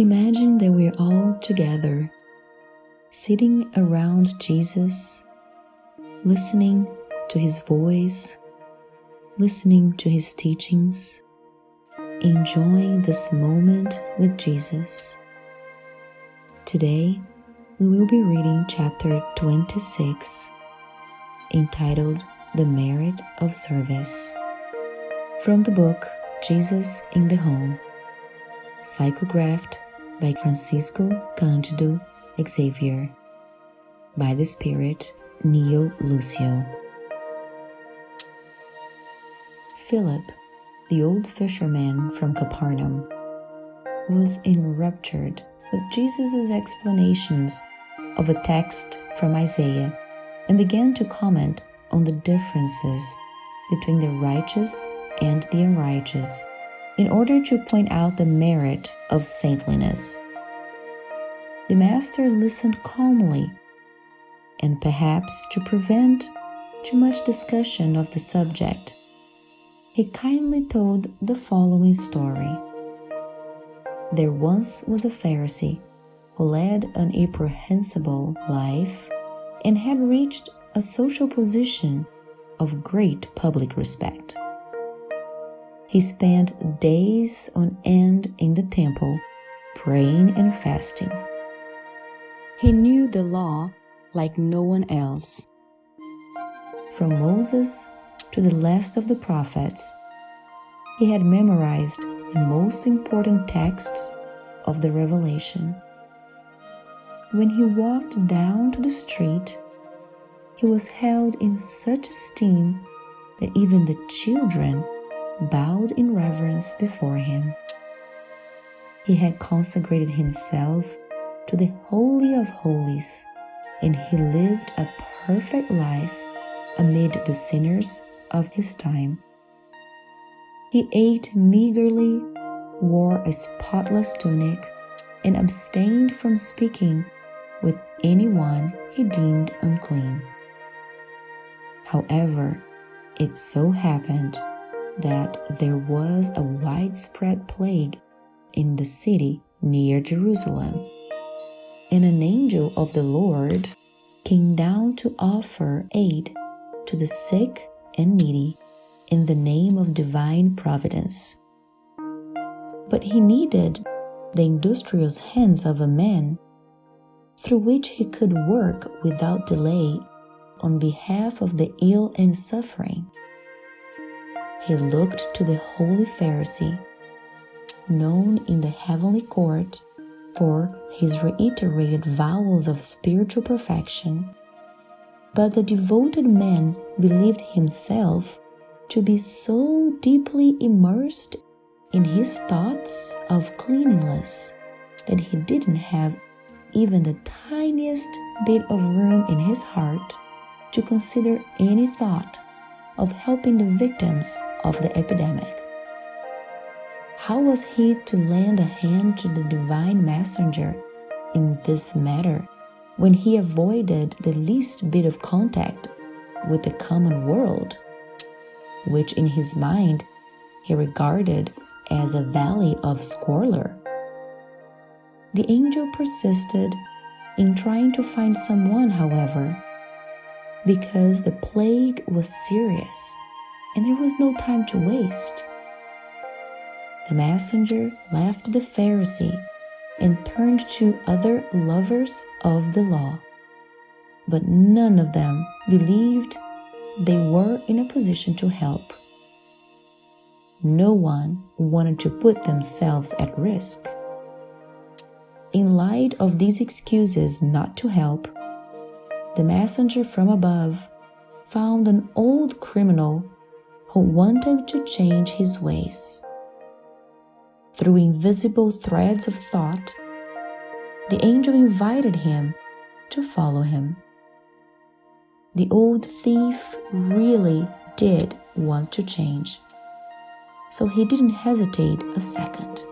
Imagine that we're all together, sitting around Jesus, listening to his voice, listening to his teachings, enjoying this moment with Jesus. Today, we will be reading chapter 26, entitled The Merit of Service, from the book Jesus in the Home, psychographed by Francisco Candido Xavier, by the Spirit Neio Lucio. Philip, the old fisherman from Capernaum, was enraptured with Jesus' explanations of a text from Isaiah and began to comment on the differences between the righteous and the unrighteous in order to point out the merit of saintliness. The Master listened calmly, and perhaps to prevent too much discussion of the subject, he kindly told the following story. There once was a Pharisee who led an irreprehensible life and had reached a social position of great public respect. He spent days on end in the temple, praying and fasting. He knew the law like no one else. From Moses to the last of the prophets, he had memorized the most important texts of the Revelation. When he walked down to the street, he was held in such esteem that even the children bowed in reverence before him. He had consecrated himself to the Holy of Holies, and he lived a perfect life amid the sinners of his time. He ate meagerly, wore a spotless tunic, and abstained from speaking with anyone he deemed unclean. However, it so happened that there was a widespread plague in the city near Jerusalem, and an angel of the Lord came down to offer aid to the sick and needy in the name of divine providence. But he needed the industrious hands of a man through which he could work without delay on behalf of the ill and suffering. He looked to the holy Pharisee, known in the heavenly court for his reiterated vows of spiritual perfection, but the devoted man believed himself to be so deeply immersed in his thoughts of cleanliness that he didn't have even the tiniest bit of room in his heart to consider any thought of helping the victims of the epidemic. How was he to lend a hand to the divine messenger in this matter when he avoided the least bit of contact with the common world, which in his mind he regarded as a valley of squalor? The angel persisted in trying to find someone, however, because the plague was serious and there was no time to waste. The messenger left the Pharisee and turned to other lovers of the law, but none of them believed they were in a position to help. No one wanted to put themselves at risk. In light of these excuses not to help, the messenger from above found an old criminal who wanted to change his ways. Through invisible threads of thought, the angel invited him to follow him. The old thief really did want to change, so he didn't hesitate a second.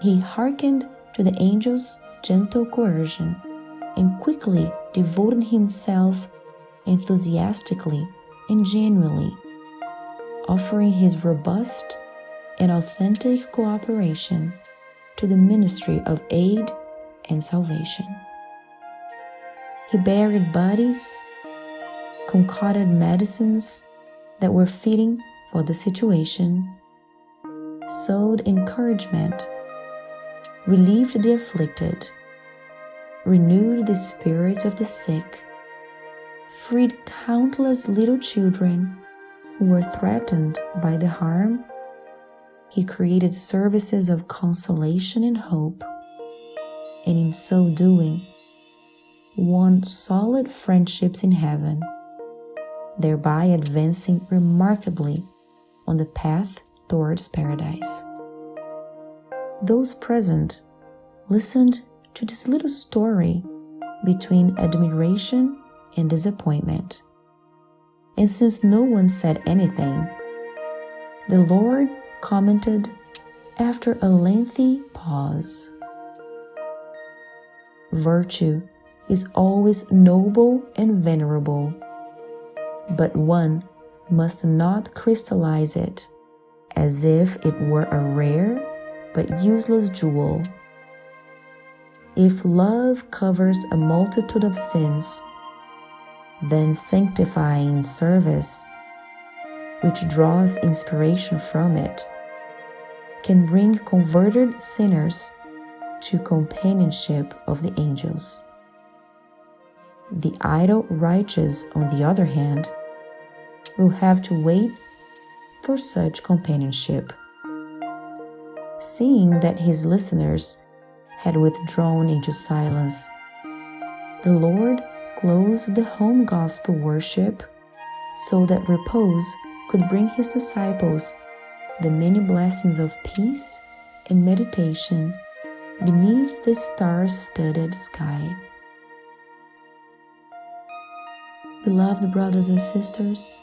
He hearkened to the angel's gentle coercion and quickly devoted himself enthusiastically and genuinely, offering his robust and authentic cooperation to the ministry of aid and salvation. He buried bodies, concocted medicines that were fitting for the situation, sowed encouragement, relieved the afflicted, renewed the spirits of the sick, freed countless little children who were threatened by the harm. He created services of consolation and hope, and in so doing, won solid friendships in heaven, thereby advancing remarkably on the path towards paradise. Those present listened to this little story between admiration and disappointment. And since no one said anything, the Lord commented after a lengthy pause. Virtue is always noble and venerable, but one must not crystallize it as if it were a rare but useless jewel. If love covers a multitude of sins, then sanctifying service, which draws inspiration from it, can bring converted sinners to companionship of the angels. The idle righteous, on the other hand, will have to wait for such companionship. Seeing that his listeners had withdrawn into silence, the Lord closed the home gospel worship so that repose could bring his disciples the many blessings of peace and meditation beneath the star-studded sky. Beloved brothers and sisters,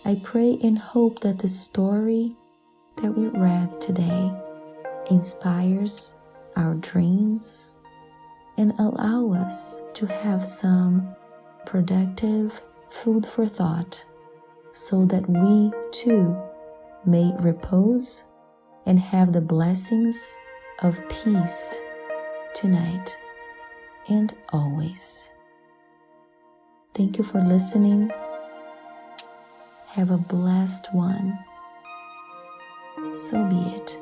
I pray and hope that the story that we read today inspires our dreams and allow us to have some productive food for thought so that we too may repose and have the blessings of peace tonight and always. Thank you for listening. Have a blessed one. So be it.